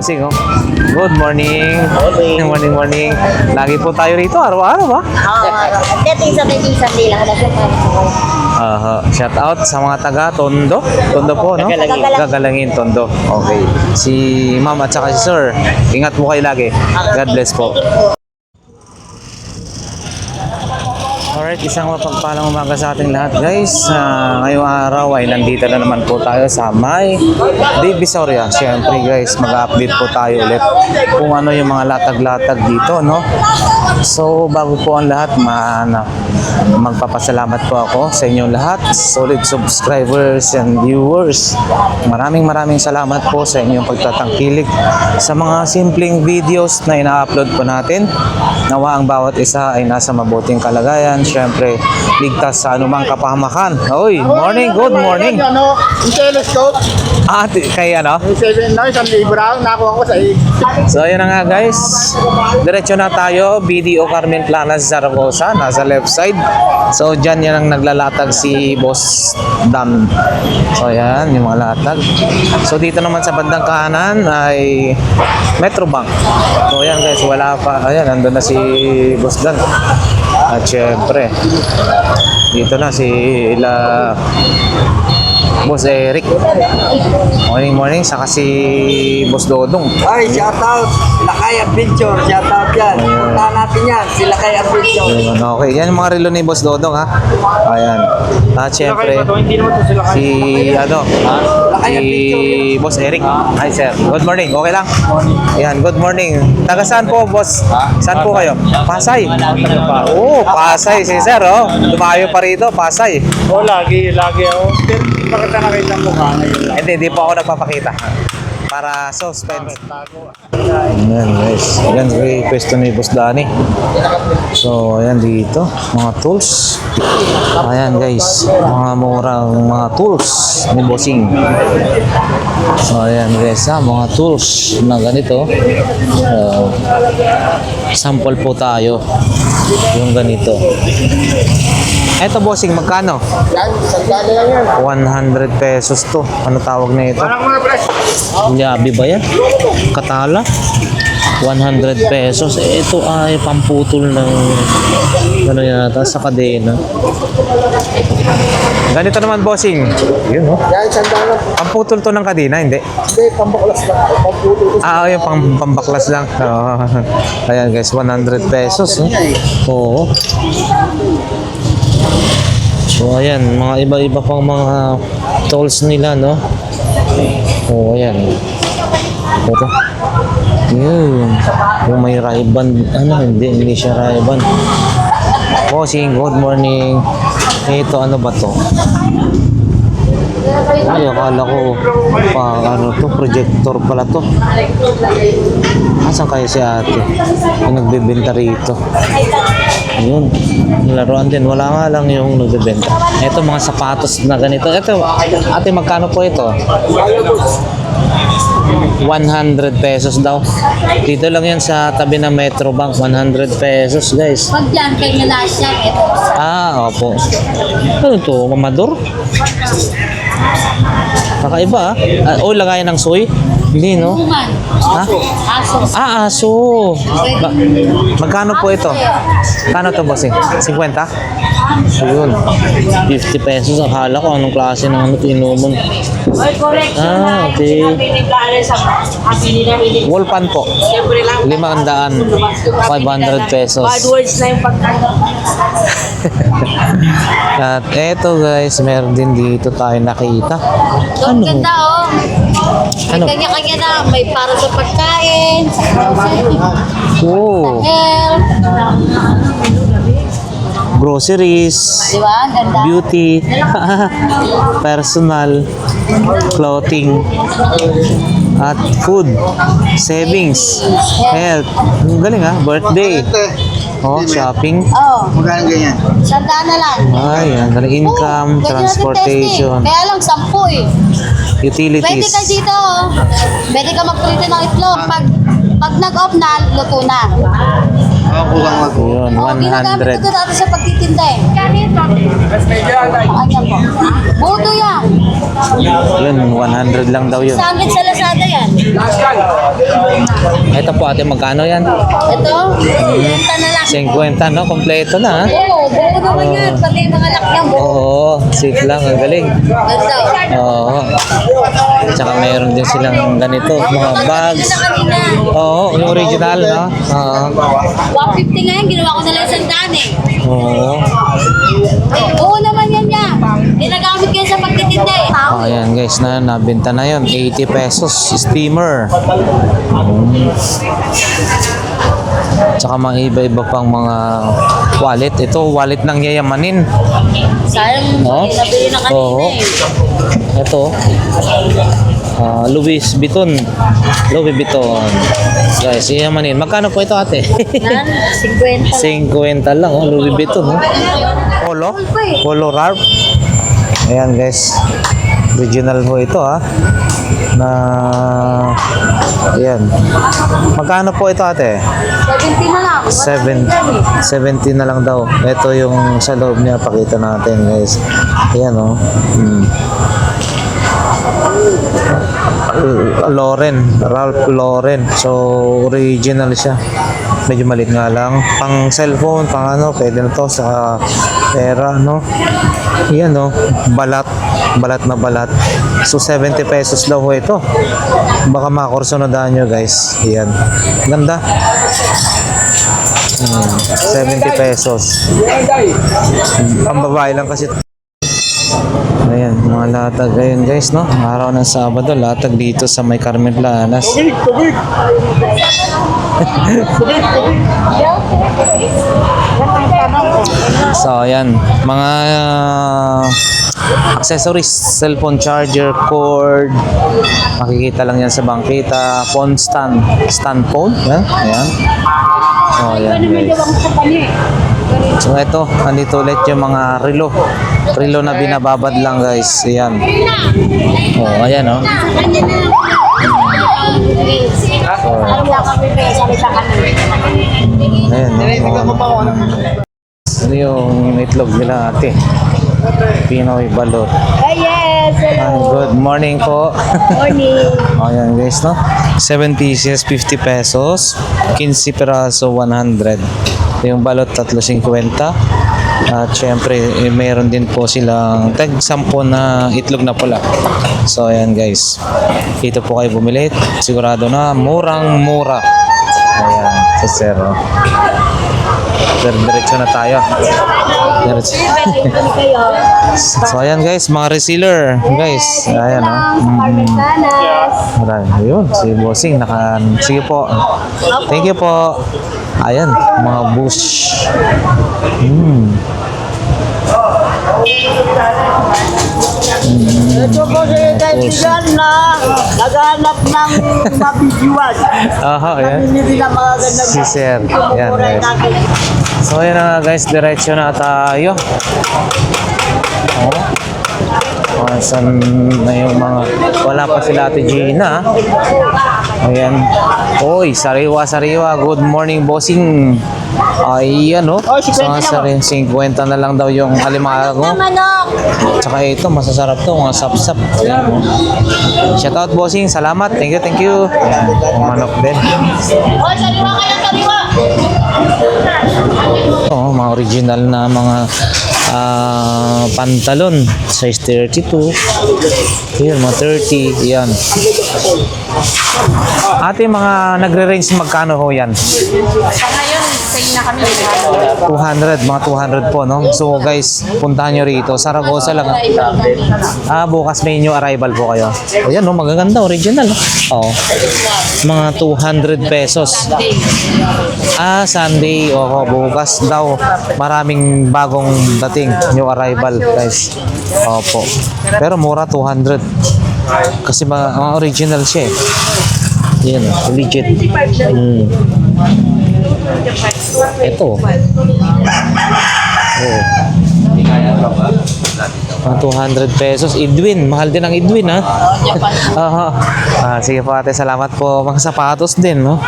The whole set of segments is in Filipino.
Bossing, oh. Good morning. Morning, morning. Lagi po tayo rito, araw-araw ba? Minsan lang. Shout out sa mga taga Tondo. Tondo po, no? Gagalangin, Tondo. Okay. Si ma'am at saka si sir, ingat po kayo lagi. God bless po. Alright, isang mapagpalang umaga sa ating lahat, guys. Ngayong araw ay nandito na naman po tayo sa may Divisoria. Siyempre, guys, mag-update po tayo ulit kung ano yung mga latag-latag dito, no? So, bago po ang lahat, magpapasalamat po ako sa inyong lahat, solid subscribers and viewers. Maraming salamat po sa inyong pagtatangkilik sa mga simpleng videos na ina-upload po natin. Nawa ang bawat isa ay nasa mabuting kalagayan. Siyempre, ligtas sa anumang kapahamakan. Oy, morning, good morning. Yung telescope, Kay ano? yung 7 na, isang libra, nakuha ko sa So, ayun na nga, guys. Diretso na tayo. BDO Carmen Planas, Zaragoza. Nasa left side. So, dyan yan ang naglalatag si Boss Dan. So, ayan, yung mga latag. So, dito naman sa bandang kanan ay Metrobank. So, ayan, guys, wala pa. Ayan, nandun na si Boss Dan. At syempre, dito na si Boss Eric. Morning, saka si Boss Dodong. Ay, shoutout! Lakay Adventure, shoutout yan. Punta natin yan, si Lakay Adventure. Ayun, okay, yan yung mga relo ni Boss Dodong, ha. Ayan. At syempre, si Boss Eric. Hi, sir. Good morning. Okay lang? Ayan, good morning. Taga saan po, Boss? Saan po kayo? Pasay. Oo, Pasay si sir, oh. Dumayo pa rito, Pasay. Oh, lagi ako. Pero bakit na nakita mo ka ngayon? Hindi po ako nagpapakita. Para suspense. Ayan, guys. Ayan, may pwesto ni Boss Danny. So, ayan dito. Mga tools. Ayan, guys. Mga murang mga tools ni Bossing. So, ayan, guys. Mga tools na ganito. Sample po tayo. Yung ganito. Eto, Bossing, magkano? Yan, sandali lang yan. 100 pesos to. Ano tawag na ito? Parang mga press. Yabi ba yan? Katala? 100 pesos. Ito ay pamputol ng ano yata sa kadena. Ganito naman, Bossing. Yun, oh. Yan, sandali lang. Pamputol to ng kadena, hindi? Hindi, pambaklas lang. Pamputo. Yung pambaklas lang. Ayan, guys, 100 pesos. Oo. So, ayan, mga iba-iba pang mga tools nila, no? Oh, ayan. Ito. Yun. Yung may Ray-Ban. Hindi siya Ray-Ban. Bossing, good morning. Ito, ano ba to? Ay, akala ko projector pala to. Asan kayo si ate? Yung nagbebenta rito. Ayun, laruan din. Wala nga lang yung nagbebenta. Ito, mga sapatos na ganito. Ito, ate, magkano po ito? 100 pesos daw. Dito lang yan sa tabi ng Metrobank. 100 pesos, guys. Pag dyan, kay Malaysia, ito. Opo. Ano to? Mamador? Kakaiba, lagayan ng soy? Hindi, no? Human. Ha? Aso. Aso. Magkano po ito? Kano to, Bossing? 50? Ayun. 50 pesos. Akala ko anong klase ng ano tinumon. Okay. Wolpan po. 500. 500 pesos. Bad words na yung pagkano. At eto, guys, meron din dito tayo nakita. Ang ganda, oh. Ano? May kanya-kanya na. May para sa pagkain, sa Oh, health. groceries, Di ba? Ang ganda. beauty, personal, clothing, at food, savings, health. Ang galing, ha? Birthday. Oh, shopping. Oh, Magkano ganyan? sandaan na lang. Ay, ang galing. Income, Oo, ganyan natin transportation, testing. Kaya lang, 10 eh. Pwede utilities. ka dito, oh. Pwede ka magprito ng itlog. Pag nag-off na, luto na. Ako lang ako. Yun, Oh, ginagamit 100. ito dati sa pagtitinda eh. Ayan po. Buto yan. Yun, 100 lang daw yun. Sangit sa Lazada yan. Ito po ate, magkano yan? Ito, benta na lang. 50, no? Kompleto na, ha? Oo, buo naman yan. Pati yung mga lakyan buo. Oo, safe lang, ang galing. Ganda. Oo. Tsaka mayroon din silang ganito, mga bags. Na kanina. Oo, yung original, no? Oo. 150 ngayon, ginawa ko na lang 100 eh. Oo. Oo naman yan yan. Ginagamit kayo sa pagtitinda eh. Oh, ayan guys, nabenta na yun. 80 pesos, steamer. Tsaka mga iba-iba pang mga wallet. Ito, wallet ng yayamanin. Sayang, No? nabili na kanina Oo. eh. Ito, Louis Vuitton. Louis Vuitton. Guys, yayamanin. Magkano po ito ate? Nan, 50. 50 lang, oh, Louis Vuitton. Oh. Polo? Polo Ralph. Ayan guys. Original ho ito ha. Na ayan. Magkano po ito ate? 70 na lang. 70 na lang daw. Ito yung sa loob niya, pakita natin guys. Ayan oh. Lauren, Ralph Lauren. So original siya. Medyo maliit nga lang. Pang cellphone, pang ano, pwede na to sa pera, no? Yan, no? Balat. Balat na balat. So 70 pesos daw ho ito. Baka makursunodaan nyo guys. Yan. Ganda. 70 pesos. Ang babae lang kasi. Ayan, mga latag ayun guys, no? Araw ng Sabado, latag dito sa may Carmen Planas. So, ayan, mga accessories, cellphone charger, cord, makikita lang yan sa bangkita, phone stand, stand phone, yan, ayan. Oh, ayan guys. So ito, andito ulit yung mga relo na binababad lang guys. Ayan. Oh, ayan oh. Ayan oh. Ano yung itlog nila ate? Pinoy balot. Yes, Good morning po. morning. Ayan guys, no? 7 pieces, 50 pesos. 15 peraso, 100. Yung balot, 3.50. At syempre, mayroon din po silang tag 10 na itlog na pula. So, ayan guys. Dito po kayo bumili. Sigurado na, murang-mura. Ayan, sa zero. Diretso na tayo. Diretso. So, ayan guys, mga reseller. Guys, ayan o. Marami. Ayun, si Bossing. Sige po. Thank you po. Ayan, mga bush. Ito po si kaibigan na naghanap ng mabidyuan. Aha, ayan. Hindi na mga ganda. Si Sir. Ayan guys. So, ayan na nga guys, diretso na tayo. Oh. Saan na yung mga wala pa sila Ate Gina. Ayan. Oy, sariwa. Good morning, bossing. Ayan, no? Sa 50 na lang daw yung alimango. Tsaka ito, masasarap to, mga sapsap. Ayan, no? Shout out, bossing. Salamat. Thank you. Ayan, yung manok din. Oh, sariwa kayo, sariwa. Oh, mga original na mga pantalon. Size 32. Ayan, mga 30. Ayan. Ate, mga nagre-range magkano ho yan? Ngayon, sale na kami. 200, mga 200 po, no? So guys, puntahan nyo rito. Saragosa lang. Bukas may new arrival po kayo. Ayan, no? Magaganda, original. Oo. Mga 200 pesos. Sunday. Oo, bukas daw. Maraming bagong dating. New arrival, guys. Opo. Pero mura, 200. Kasi mga original siya eh. Yan, legit. Ito. Oh. Mga 200 pesos. Edwin. Mahal din ang Edwin, ha? Sige po ate. Salamat po. Mga sapatos din, no?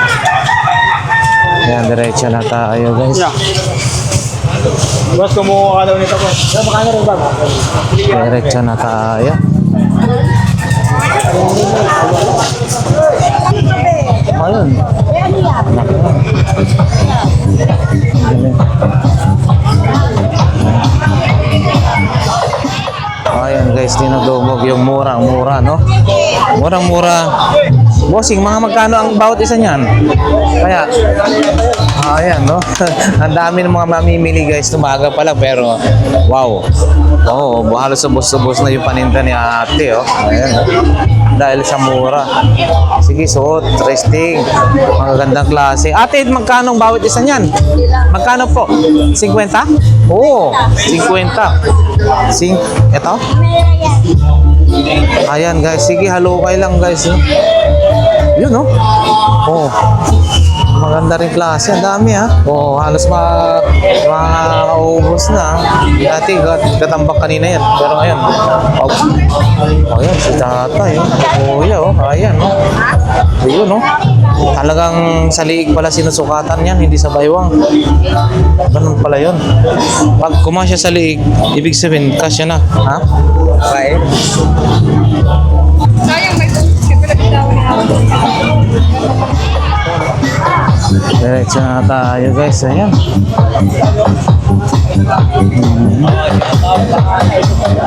Yan, diretso na tayo, guys. Boss, kumuha ka daw nito, boss. Diretso na tayo. Ayun. Ayan guys, dinudumog yung murang-mura, no? Murang-mura. Bossing, mga magkano ang bawat isa niyan? Kaya, ayan, no? Ang dami ng mga mamimili guys, tumaga pala, pero wow. Oo, halos subos-subos na yung paninda ni ate, oh. Ayan. Dahil sa mura. Sige, suot, resting. Magagandang klase. Ate, magkano ang bawat isa niyan? Magkano po? 50? Oo, 50. Ito? Ayan guys, sige, halukay lang guys. Yun, no? Oh. Maganda rin klase. Ang dami, ha? Oh, halos makaubos na. Dati, katambak kanina yan. Pero ngayon, ayan, si tatay. Kuya, oh. Ayan, no? Ayun, no? Talagang sa liig pala sinusukatan yan, hindi sa baywang. Ganun pala yun. Pag kumasya sa liig, ibig sabihin, kasya na. Ha? Okay. Diretso na tayo guys, ayan.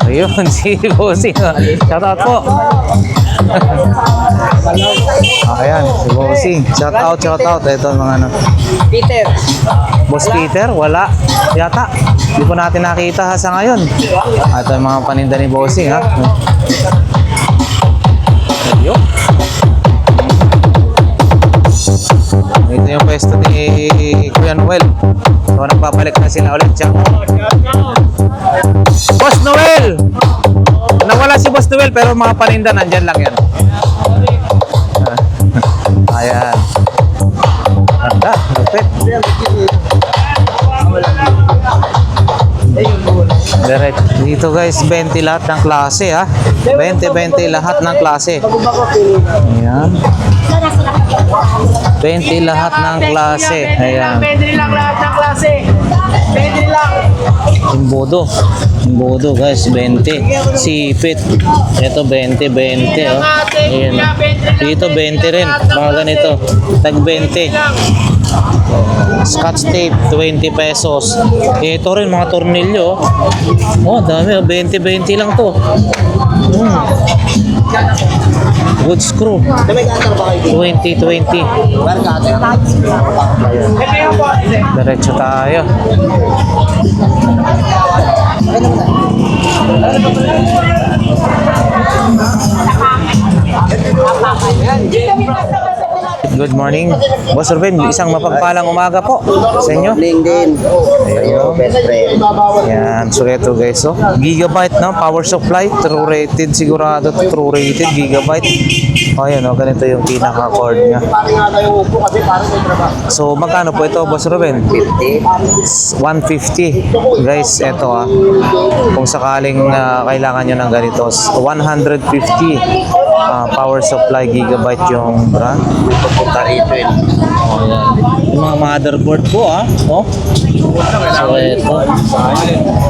Ayun, si Bossing. Shout out po. Ayan, si Bossing. Shout out. Ito mga ano. Peter. Boss Peter, wala. Yata. Hindi po natin nakita ha, sa ngayon. Ito yung mga paninda ni Bossing, ha. Ayun. Ito yung pwesto ni Kuya Noel. So, nagpapalik na sila ulit siya. Boss Noel! Nawala si Boss Noel pero mga paninda nandyan lang yan. Ayan. Ganda, lupit. Direct. Dito guys, 20 lahat ng klase, ha. 20 lahat ng klase. Ayan. 20 lahat ng klase. Ayan. 20 lang lahat ng klase. 20 lang. Imbodo. Imbodo guys, 20. Sipit. Ito 20, oh. Ayan. Dito 20 rin. Mga ganito. Tag 20. Scotch tape, 20 pesos. Ito rin, mga tornilyo. Oh, dami. 20 lang to. Wood screw. 20. Diretso tayo. Good morning. Boss Ruben, isang mapagpalang umaga po sa inyo. Din. Ayun. Best friend. Yan, so ito guys, oh. Gigabyte, no? Power supply, true rated, sigurado true rated, gigabyte. Oh, yan, oh, ganito yung pinaka-cord niya. So, magkano po ito, Boss Ruben? 50. 150. Guys, ito ah. Kung sakaling kailangan nyo ng ganito, 150 power supply, gigabyte yung brand. Pupunta rito yun. Oh, yan. Yung mga motherboard po, ah. Oh. So, ito.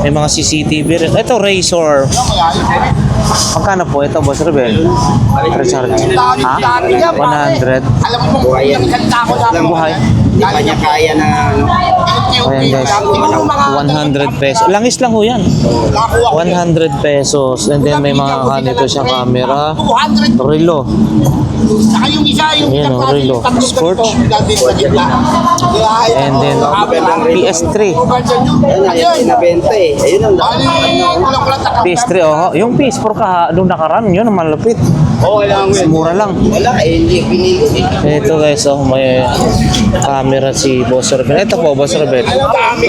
May mga CCTV rin. Ito, Razor. Magkano po ito, Boss Rebel? Recharge. Ha? 100. Buhay yan. Buhay. Hindi pa niya kaya na Ayan guys, 100 pesos. Langis lang ho yan. 100 pesos. And then may mga ganito siya camera. Relo. Ayan o, relo. Sports. And then PS3. Ayun, pinabenta eh. Ayun ang PS3, oh. Yung PS4 nung nakaraan, yun ang malapit. Mura lang. wala eh. Hindi pinili eh. Ito guys, oh, may camera si Boss Rebel. Ito po, Boss Rebel. Unang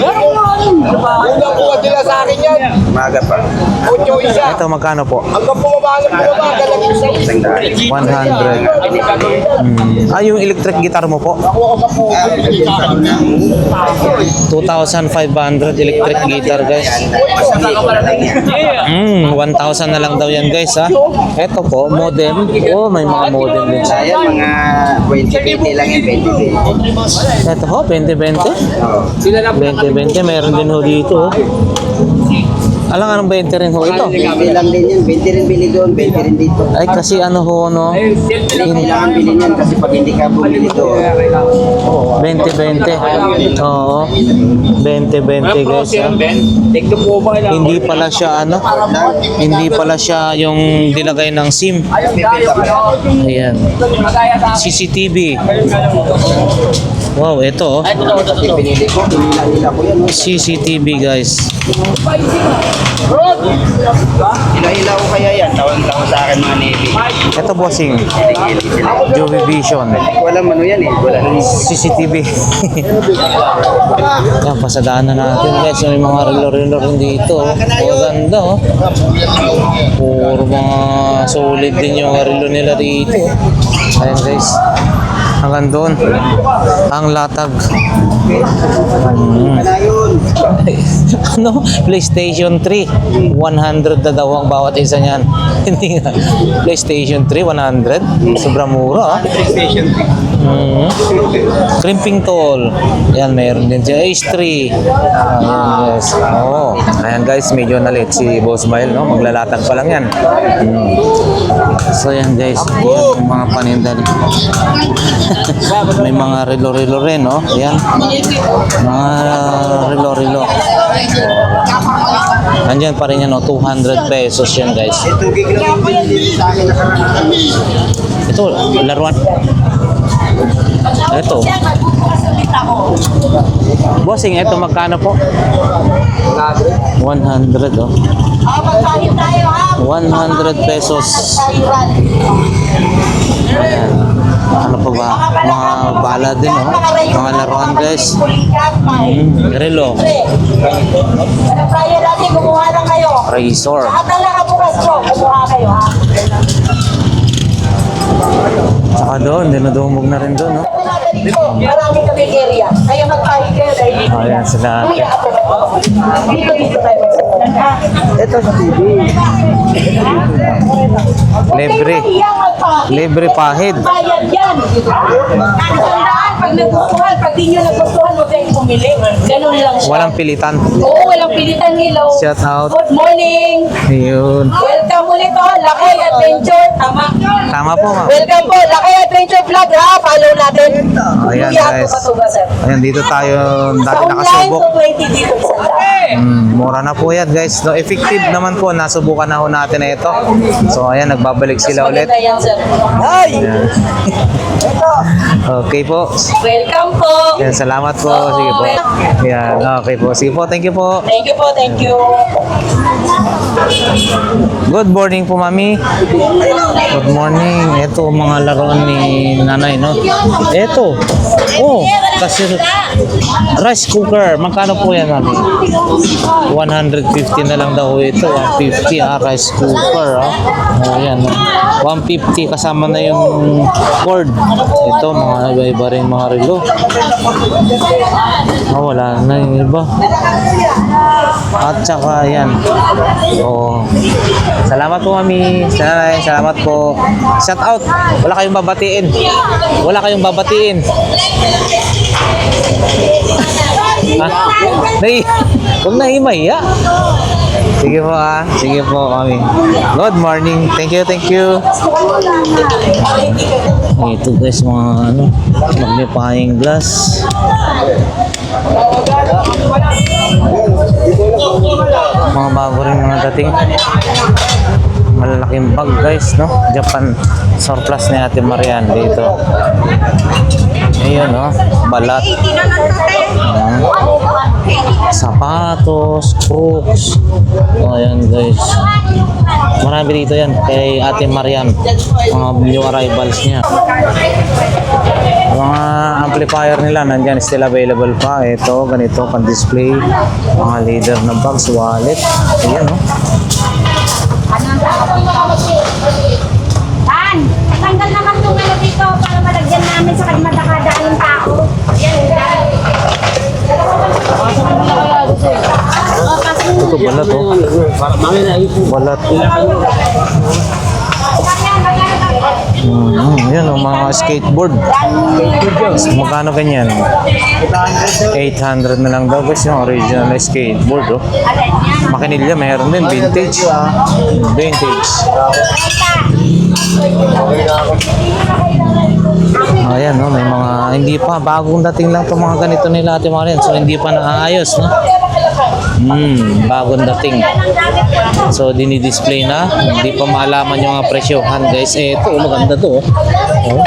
kuha nila sa akin yan. Umaga pa. Ocho isa. Ito, magkano po? Hanggang bumaba, lagi isa. 100. Yung electric guitar mo po? 2,500 electric guitar guys. 1,000 na lang daw yan guys ha. Ito po, model modem. Oh, may mga modem din. Ayan, mga 20-20 lang yan, 20-20. Ito ho, 2020. Oo. 2020, meron din ho dito. Oh. Alang anong 20 rin ho ito? 20 lang din yan, 20 rin bili doon, 20 rin dito. Ay, kasi ano ho, no? Kailangan bilhin yan kasi pag hindi ka bumili doon. 2020. Oo. 2020 guys. Ah. Hindi pala siya ano? Hindi pala siya yung dilagay ng SIM. Ayan. CCTV. Wow, ito oh. Kasi pinili ko, pinila ko yan. CCTV guys. Hila-hila ko kaya yan, tawang-tawang sa akin mga Navy. Ito bossing. Jovi Vision. Walang ano yan eh, wala. CCTV. Yan, pasadaan na natin guys. May mga relo-relo rin dito. Maganda oh. Puro mga solid din yung relo nila dito. Ayan guys. Hanggang doon. Ang latag. Ano? PlayStation 3. 100 na daw ang bawat isa niyan. Hindi nga. PlayStation 3, 100. Sobrang mura ah. PlayStation 3. Crimping tool. Yan, meron din siya. H3. Ayan, yes. Oo. Ayan guys, medyo nalit si Boss Mile, no? Maglalatag pa lang yan. So yan guys, yan yung mga paninda. May mga relo-relo rin, no? Ayan. Mga relo-relo. Andyan pa rin yan, no? 200 pesos yan guys. Ito gig lang yung binili sa akin nakaraan. Ito, laruan. Ito. Bossing, ito magkano po? 100, oh. 100 pesos. Ayan. Ano pa ba? Mga bala din, oh. Mga laruan, guys. Relo. Kaya natin, kumuha lang kayo. Razor. Lahat ng nakabukas ko, kumuha kayo ha. Saka doon, dinudumog na rin doon, no? Marami kami area. Kaya magpahig kayo dahil dito. Ayan sila. Kuya, ako na. Dito tayo magsasalan ha. Ito sa TV. Libre. Libre pahid. Bayad yan. Tandaan, pag nagustuhan, pag di nyo nagustuhan, huwag kayong pumili. Ganun lang siya. Walang pilitan. Oo, walang pilitan nilo. Shout out. Good morning. Ayun. Welcome ulit to, Lakay Adventure. Tama. Tama po, ma'am. Welcome po, Lakay Adventure Vlog ha. Follow natin. Ayan, Kuya, guys. Patuba, sir. Ayan, dito tayo Sa dati online, nakasubok. 220 dito sa Mura na po yan guys. No, effective naman po. Nasubukan na ho natin na ito. So ayan, nagbabalik sila ulit. Maganda yan, sir. Ayan. Okay po. Welcome po. Ayan, salamat po. Sige po. Ayan, okay po. Sige po, thank you po. Thank you po, thank you. Good morning po, mami. Good morning. Ito mga laruan ni nanay, no? Ito. Oh, kasi rice cooker. Magkano po yan, mami? 150 na lang daw ito. 150 rice cooker. Oh, yan. 150 kasama na yung cord. Ito, mga iba-iba rin mga relo. Oh, wala na yung iba. At saka yan. Oh. Salamat po, mami. Salamat po. Shout out. Wala kayong babatiin. Wala kayong babatiin. Ha? Huwag na himaya. Sige po Sige po kami. Good morning. Thank you, thank you. Ito guys, mga ano, magnifying glass. Mga bago rin mga dating. Malalaking bag guys, no? Japan surplus ni Ate Marian dito. Ayun, no? Balat. Sapatos, crooks. O, ayan guys. Marami dito yan kay Ate Marian. Mga new arrivals niya. Mga amplifier nila nandyan still available pa. Ito, ganito, pan-display. Mga leader ng bags, wallet. Ayan, no? Tan, tanggal naman itong ano dito para malagyan namin sa kadmadakadaan yung tao. Yan, Ito balat, oh. Balat. Yan o, mga skateboard. Magkano ganyan? 800 na lang daw guys yung original na skateboard. Oh. Makinilya, mayroon din. Vintage. Vintage. Ayan, no, may mga hindi pa bagong dating lang itong mga ganito nila Ate Marian. So hindi pa naayos, no? Bagong dating. So dinidisplay na, hindi pa maalaman yung mga presyohan, guys. Eh, ito maganda to. Oh.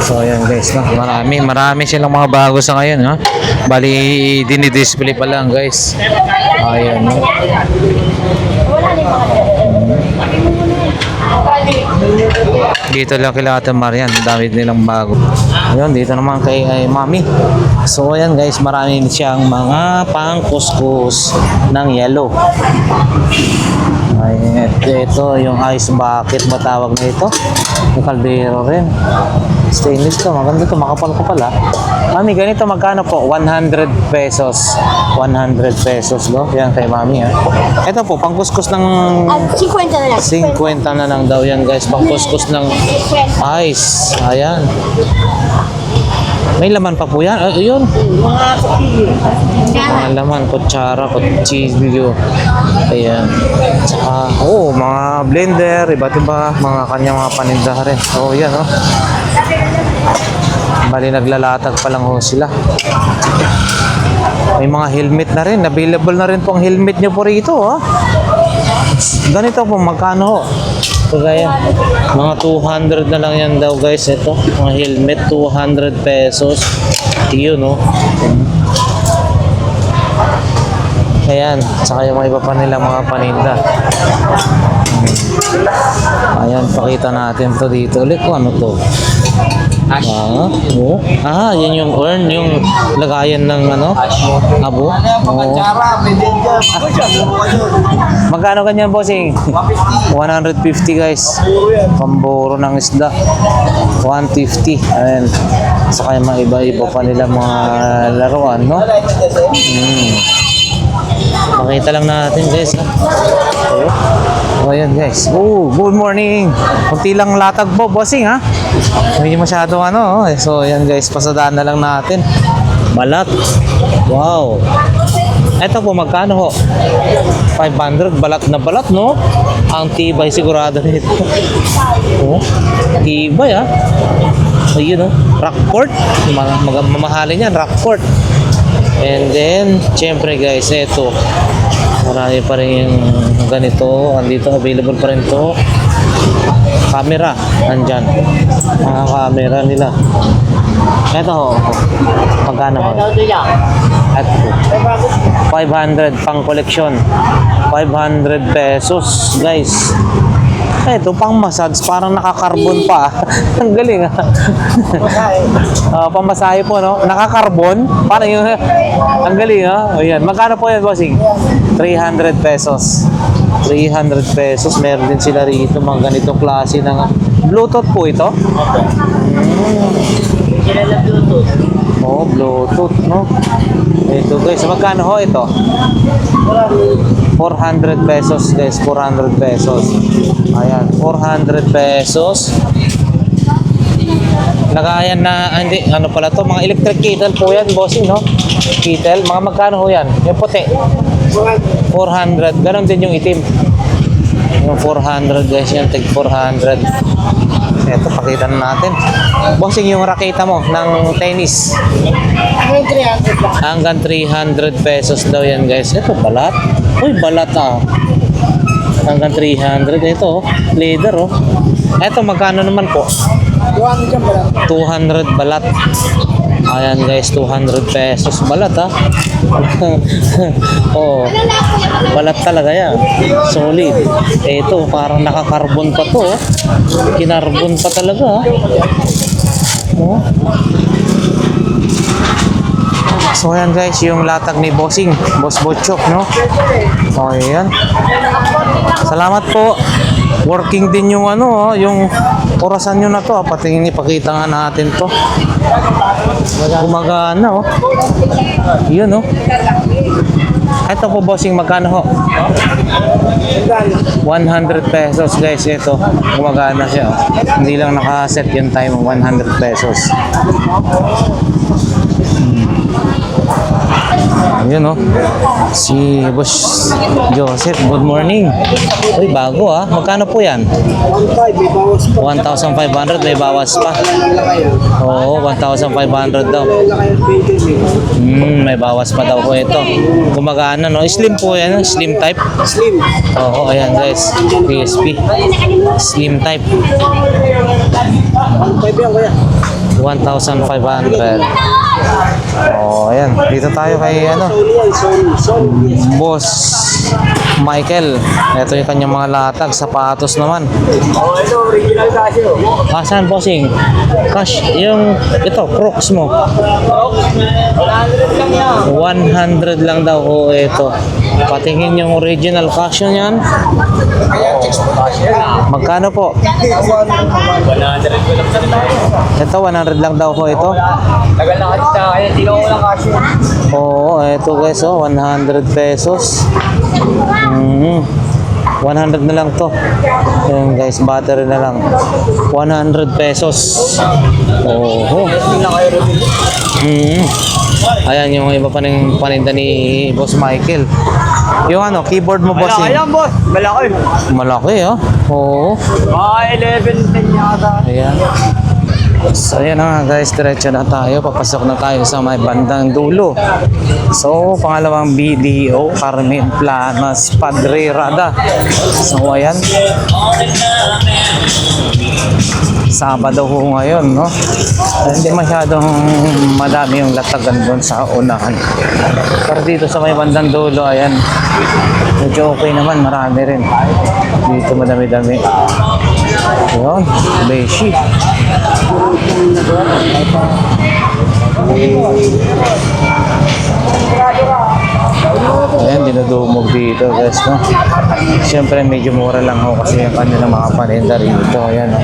So ayan guys, no? Marami silang mga bago sa ngayon, ha? Bali dinidisplay pa lang, guys. Ayan, no? Dito lang kila Ate Marian, dami nilang bago. Ayun, dito naman kay Mami. So ayan guys, marami siyang mga pang-kuskus ng yellow. Ay, ito yung ice bucket ba tawag na ito? Yung kaldero rin. Stainless to, maganda to, makapal-kapal ha. Mami, ganito magkano po? 100 pesos. 100 pesos do. Yan kay Mami ha. Ito po, pangkuskus ng 50 na lang. 50 na lang daw yan guys, pangkuskus ng ice. Ayan. May laman pa po yan. Ayun. Mga laman, kutsara, kutsilyo. Ayan. Tsaka, mga blender, iba't iba, mga kanyang mga paninda rin. Yan oh. Bali naglalatag pa lang ho sila. May mga helmet na rin. Available na rin po ang helmet nyo po rito. Ganito po, magkano ho? Kagaya, mga 200 na lang yan daw guys. Ito, mga helmet, 200 pesos. Yun, no? Ayan, saka yung mga iba pa nila mga paninda. Ayan, pakita natin to dito ulit kung ano to. Yan yung urn, yung lagayan ng ano, abo. Magkano ganyan, bossing? 150 guys. Pamburo ng isda. 150. Ayan. Saka yung mga iba-iba pa nila mga laruan, no? Pakita lang natin guys. Ayan guys. Good morning. Kunti lang latag po, bossing ha. Hindi masyado ano. So ayan guys, pasadaan na lang natin. Balat. Wow. Ito po magkano ho? 500. Balat na balat, no? Ang tibay sigurado nito. Tibay ha. Ayun oh. Rockport. Mamahalin yan, Rockport. And then, syempre guys, ito. Marami pa rin yung ganito. Andito, available pa rin to. Camera, andyan. Mga camera nila. Ito ho. Magkano ho? Ito. 500 pang koleksyon. 500 pesos, guys. Ito pang massage, parang nakakarbon pa. Ang galing ha. Pamasahe po, no? Nakakarbon. Parang yung ang galing ha. Ayan. Magkano po yan, bossing? 300 pesos. 300 pesos. Meron din sila rito mga ganitong klase ng Bluetooth po ito. Bluetooth, no? Ito guys, magkano ho ito? 400 pesos guys, 400 pesos. Ayan, 400 pesos. Lagayan na, hindi, ano pala to, mga electric kettle po yan, bossing, no? Kettle, mga magkano ho yan? Yung puti. 400, ganon din yung itim. Yung 400 guys, yan, tig 400. Ito, pakita na natin. Bossing, yung raketa mo ng tennis. Hanggang 300 pesos daw yan guys. Ito, balat. Uy, balat ah. Hanggang 300. Ito, leather oh. Ito, magkano naman po? 200 balat. Ayan guys, 200 pesos balat ah. Balat talaga yan. Solid. Ito, parang nakakarbon pa to. Kinarbon pa talaga ah. So ayan guys, yung latag ni Bossing, Boss Butchok, no? So ayan. Salamat po. Working din yung ano, yung orasan nyo na to. Patingin, ipakita nga natin to. Gumagana, oh. Yun, oh. Ito po, bossing, magkano ho? 100 pesos, guys. Ito, gumagana siya, oh. Hindi lang nakaset yung time, 100 pesos. Ayun, oh. Si Boss Joseph, good morning. Uy, bago ah. Magkano po yan? 1,500, may bawas pa. Oo, 1,500 daw. May bawas pa daw po ito. Gumagana, no? Slim po yan, slim type. Slim. Oo, ayan guys. PSP. Slim type. 1,500. Oh, ayan. Dito tayo kay ano, Boss Michael. Ito yung kanyang mga latag, sapatos naman. Oh, ito, original kasi. Saan, bossing? Cash, yung ito, Crocs mo. 100 lang daw. Oh, ito. Patingin yung original cash yan. Magkano po? Ito, 100 lang daw po ito. Tagal na kasi sa kaya, hindi ko lang kasi. Oo, ito guys, oh, 100 pesos. 100 na lang to. Ayan guys, battery na lang. 100 pesos. Oo. Ayan yung iba pa ng paninda ni Boss Michael. Yung ano, keyboard mo, bossing. Ayan, boss. Malaki. Malaki, oh. Oo. 11, 10 yata. Ayan. So ayan na nga guys, diretso na tayo. Papasok na tayo sa may bandang dulo. So, pangalawang BDO, Carmen Planas, Padre Rada. So ayan. Sabado ho ngayon, no? Hindi masyadong madami yung latagan doon sa unahan. Pero dito sa may bandang dulo, ayan. Medyo okay naman, marami rin. Dito madami-dami. Ayan, beshi. Ayan, dinudumog dito guys, no? Siyempre medyo mura lang ho kasi yung kanilang mga paninda rito. Ayan, no?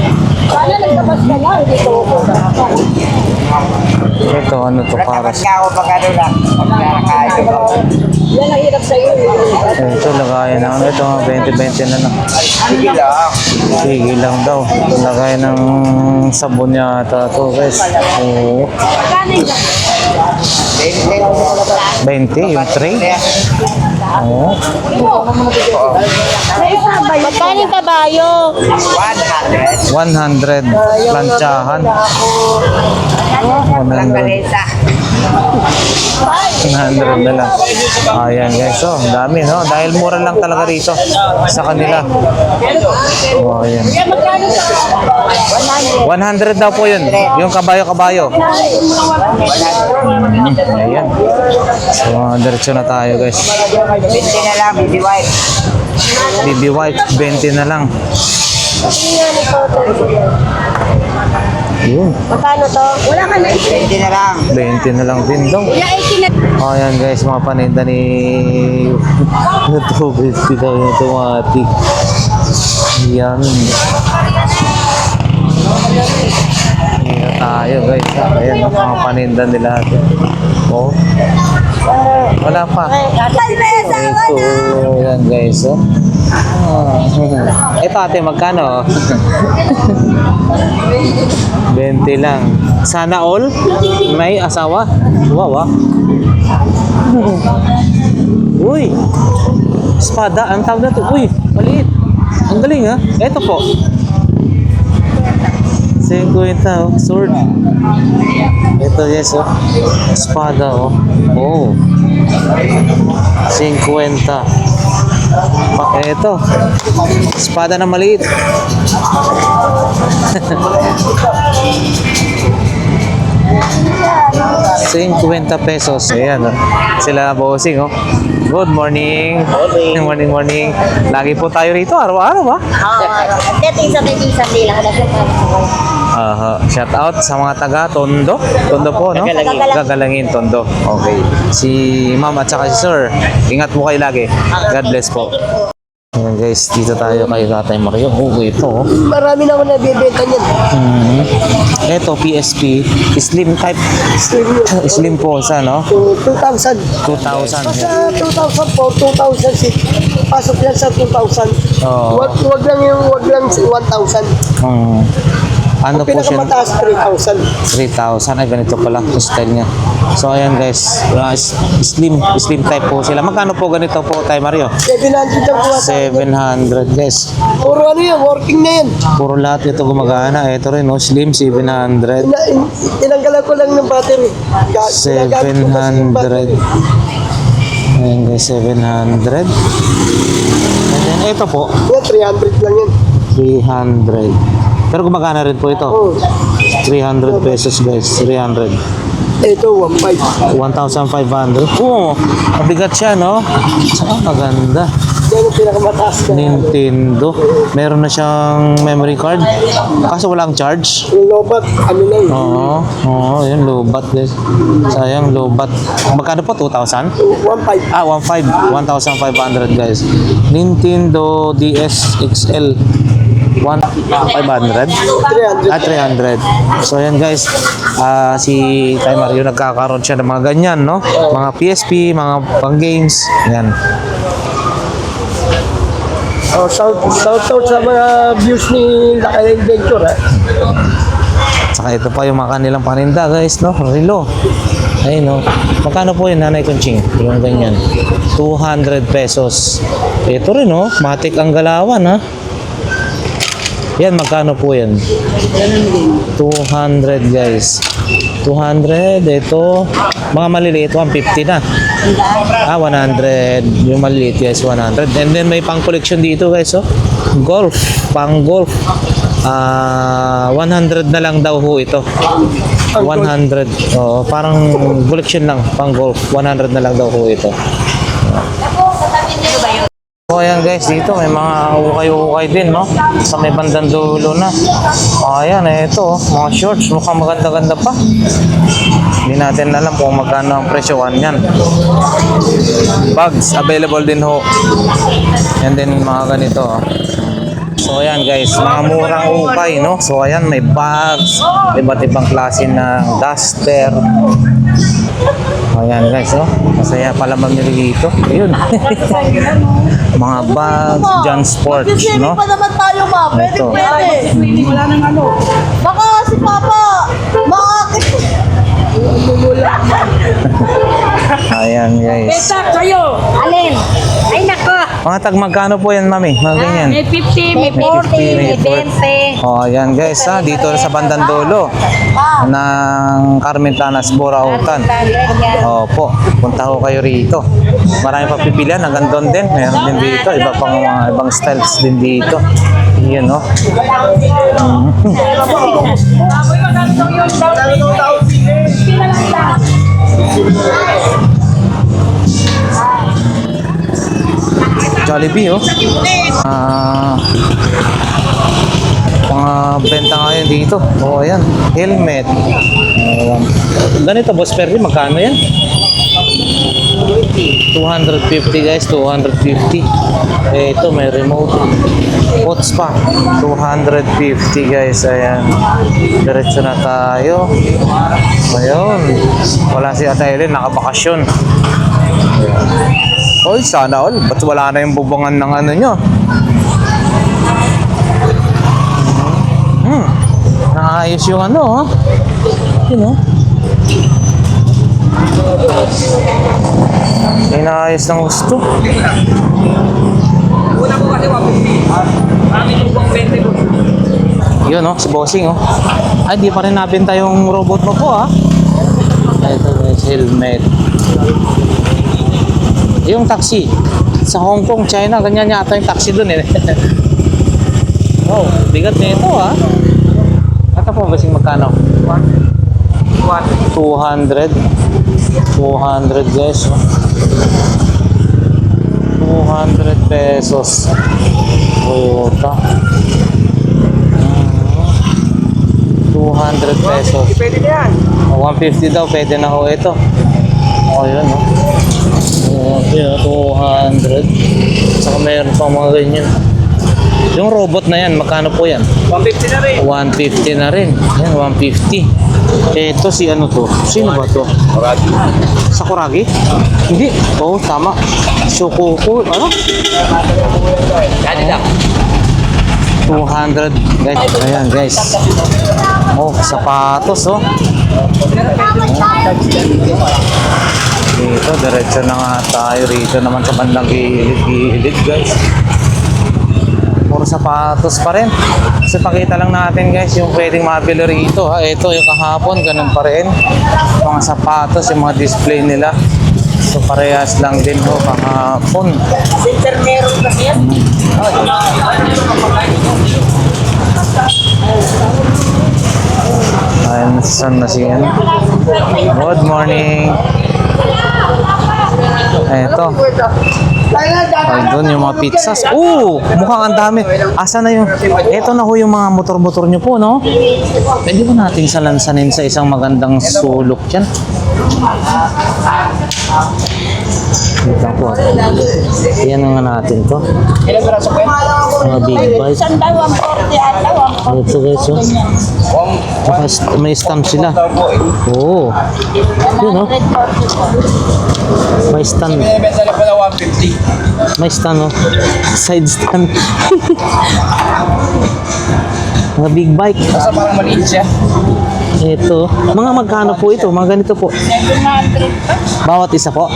Ito, ano to, para sa... Ako pag ano lang, pagkakain ko. Yan ang hirap sa'yo. Ito, lagayan na. Ito, 20-20 na lang. Sige lang. Sige lang daw. Lagayan ng sabon yata to guys. Oo. 20, yung tray. Oo. Magkano yung kabayo? 100. 100. Plantsahan. 100. 100 na lang. Ayan guys. So, ang dami, no? Dahil mura lang talaga rito sa kanila. Oh, ayan. 100 daw po yun. Yung kabayo-kabayo. Ayan. So, diretso na tayo guys. 20 na lang, baby wife. BB White, 20 na lang. Yun. Magkano to? Wala ka na. 20 na lang. 20 na lang din daw. Oh, ayan guys, mga paninda ni Natubis dito yung automatic. Yan. Dito tayo guys. Ayan, mga paninda nila. Oh. Wala pa. Ito, yan guys. Oh. Ito ate, magkano? 20 lang. Sana all? May asawa? Wow, ah. Uy! Espada, ang tawag na to. Uy, maliit. Ang galing ha. Ito po. 50, oh. Sword. Ito, yes, oh. Espada, oh. Oh. 50. Ito. Espada na maliit. 50 pesos. Ayan, oh. Sila bossing, oh. Good morning. Morning, morning. Lagi po tayo rito, araw-araw, ba? Dating sa hindi lang. Shout out sa mga taga Tondo. Tondo po, no? Gagalangin, Tondo. Okay. Si ma'am at saka si sir, ingat po kayo lagi. God bless po. Ayan guys, dito tayo kay Tatay Mario. Oh, ito. Oh. Marami na ako nabibenta niyan. Ito, PSP. Slim type. Slim Pulsa, no? 2,000. 2,000. Sa 2004, 2006, pasok yan sa 2,000. Oo. Wag lang 1,000. Ano po siya? Pinakamataas 3,000. 3,000. Ay, ganito pala yung style niya. So, ayan guys. Slim type po sila. Magkano po ganito po, Tay Mario? 700 ang kuha sa 700 guys. puro ano yan, working na yan. Puro lahat ito gumagana. Ito rin, no? Slim, 700. Tinanggalan ko lang ng battery. Ginagamit ko kasi yung 700. battery. Ayan guys, 700. And then, ito po, Yan, 300 lang yan. 300. Pero gumagana rin po ito. Oh, 300 pesos guys, 300. ito, 1,500. 1,500. Oo, mabigat siya, no? Saka maganda. Yan ang pinakamataas na. Nintendo. Meron na siyang memory card. Kaso walang charge. Yung lobat, ano na yun. Oo, yun, lobat guys. Sayang, lobat. Magkano po? 2,000? 1,500. 1,500 guys. Nintendo DS XL. 1,500? 300. 300. So yan guys, si Tay Mario nagkakaroon siya ng mga ganyan, no? Mga PSP, mga pang games. Yan. Oh, shout out sa mga views ni Lakay Adventure, ha? Saka ito pa yung mga kanilang paninda guys, no? Relo. Ayun, no? Magkano po yun, Nanay Kunching? Yung ganyan. 200 pesos. Ito rin, no? Matik ang galawan, ha? Yan, magkano po yan? 200 guys. 200, ito. Mga maliliit, 150 na. 100. Yung maliliit guys, 100. And then may pang collection dito guys, oh. Golf, pang golf. 100 na lang daw ho ito. 100. Oh, parang collection lang, pang golf. 100 na lang daw ho ito. So ayan guys, dito may mga ukay-ukay din, no? Sa may bandang dulo na. Ayan, ito, mga shorts, mukhang maganda-ganda pa. Hindi natin alam kung magkano ang presyoan yan. Bags, available din ho. And then mga ganito. So ayan guys, mga murang ukay, no? So ayan, may bags, iba't ibang klase ng duster. Ayan guys, no? Masaya pala mamili dito. Ayun. Mga bags, John Sports, no? pa naman tayo, ma. Pwede, Ito. pwede. Wala nang ano. Baka si Papa, makakit. Ayan guys. Beta kayo! Alin? Ay, nako. Mga tag magkano po yan, mami? Mga ganyan. May 50, may 40, may 50. 20. Oh, ayan guys, ha? Dito sa bandang dulo ng Carmen Planas, Borautan. Opo, punta ho kayo rito. Marami pagpipilian, hanggang doon din. Meron din dito, iba pang mga ibang styles din dito. Yan, no? Jollibee, oh. Mga benta ngayon dito. Oh, ayan. Helmet. Ayan. Ganito, Boss Perry, magkano yan? 250 guys, 250. Ito, may remote. Pots pa. 250 guys, ayan. Diretso na tayo. Ayun. Wala si Ate Ellen, nakabakasyon. Oy, sana all. Ba't wala na yung bubungan ng ano nyo? Naayos yung ano, oh. Yun, oh. Inaayos ng gusto. Yun, oh, si Bossing, oh. Ay, di pa rin nabenta yung robot mo po, ah. Ito, guys, helmet. Yung taxi. Sa Hong Kong, China, ganyan yata yung taxi dun, eh. Oh, bigat na ito, ah. Ito po, Bossing, magkano? 200. 200 guys. 200 pesos. Toyota. 200 pesos. Pwede na yan. 150 daw, pwede na ho ito. O, yun, no? Okay, 200. Saka meron pa mga ganyan. Yung robot na yan, magkano po yan? 150 na rin. 150 na rin. Yan, 150. Ito si ano to? Sino ba to? Kuragi. Sakuragi? Hindi. Oo, tama. Shokoko. Ano? Yan lang. 200. Guys, ayan guys. Oh, sapatos oh. Dito, diretso na nga tayo rito naman sa bandang gilid guys. Puro sapatos pa rin. Kasi pakita lang natin guys yung pwedeng mabili rito ha. Ito yung kahapon, ganun pa rin. Mga sapatos, yung mga display nila. So parehas lang din ho kahapon. Center meron kasi yan. Ayun, saan na siya? Good morning. Eto. Ay, doon yung mga pizzas. Mukhang ang dami. Asa na yung... Eto na ho yung mga motor-motor nyo po, no? Pwede ba natin salansanin sa isang magandang sulok dyan? Dito po. Yan nga natin to. Ilan piraso po yan? Mga big bike. Saan daw ang 40 ata? Ito guys, oh. Tsaka may stamp sila. Oo. Yun, oh. May stand. Binibenta na po na 150. May stand, oh. Side stand. Mga big bike. Basta parang maliit siya. Ito. Mga magkano po ito? Mga ganito po. 700 pa. Bawat isa po.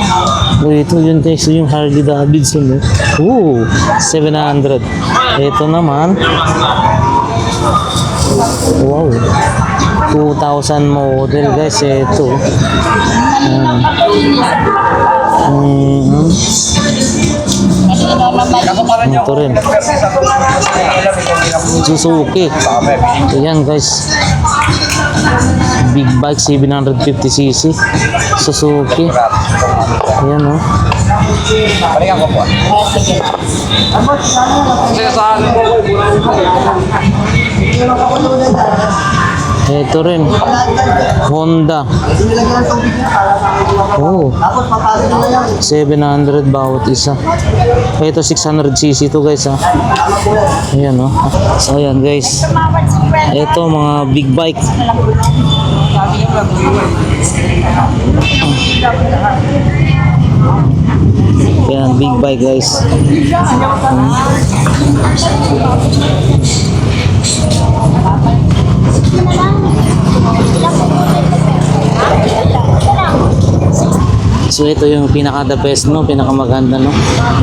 Ito yun guys, yung Harley Davidson. Oh. 700. Ito naman. Wow. 2000 model guys. Ito. Kaso parang niya. Ito rin. Suzuki. Ayan guys. Big bike 750cc. Suzuki. Ayan oh. Palingan ko po. Kasi sa Ito rin. Honda. Oh. 700 bawat isa. Ito 600cc to guys ha. Ayan oh. So ayan guys. Ito mga big bike. Ayan big bike guys. So ito yung pinaka the best no, pinaka maganda no.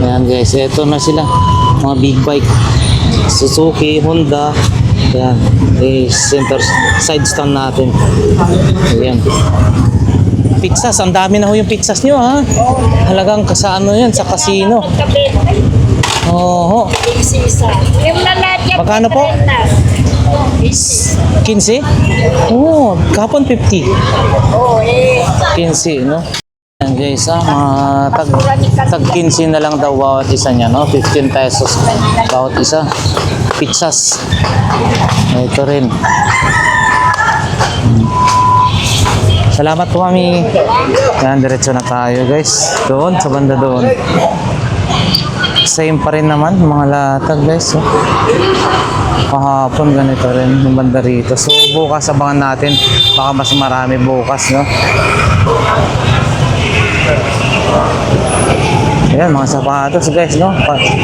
Ayan guys, ito na sila mga big bike. Suzuki, Honda. Ayan, center side stand natin. Ayan. Pizzas, ang dami na ho yung pizzas nyo ha. Halagang sa ano yan, sa casino. Oo. Yung na lahat yan. Magkano po? 15? Oo, kahapon 50. Oo, 15, no? Ayan guys, mga tag 15 na lang daw bawat isa niya, no? 15 pesos bawat isa. Pizzas. Ito rin. Salamat po kami. Yan, diretso na tayo guys. Doon, sa banda doon. Same pa rin naman, mga latag guys. Oh. Kahapon ganito rin yung banda rito. So bukas abangan natin. Baka mas marami bukas, no? Ayan, mga sapatos guys, no?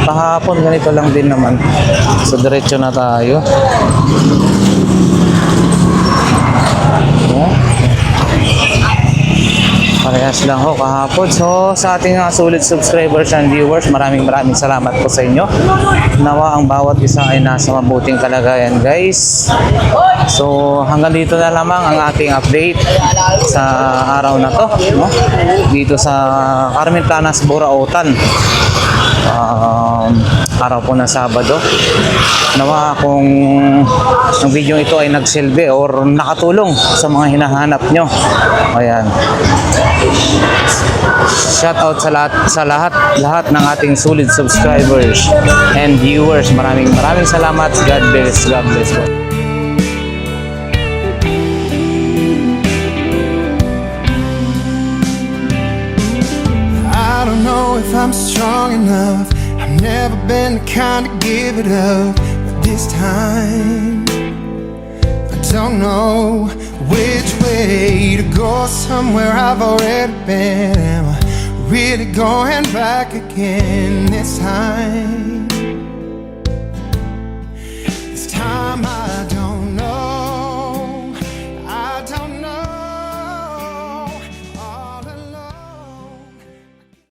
Kahapon ganito lang din naman. So diretso na tayo. Ayan. Parehas lang ho kahapon. So sa ating sulit subscribers and viewers, maraming salamat po sa inyo. Nawa ang bawat isa ay nasa mabuting kalagayan guys. So hanggang dito na lamang ang ating update sa araw na to, no? Dito sa Carmen Planas, Burautan. Araw po ng Sabado. Nawa kung ang video ito ay nagsilbi or nakatulong sa mga hinahanap nyo. Ayan. Shout out sa lahat ng ating solid subscribers and viewers. Maraming salamat. God bless. God bless po. I don't know if I'm strong enough. I'm never been the kind to give it up, but this time I don't know which way to go. Somewhere I've already been. Am I really going back again this time? This time I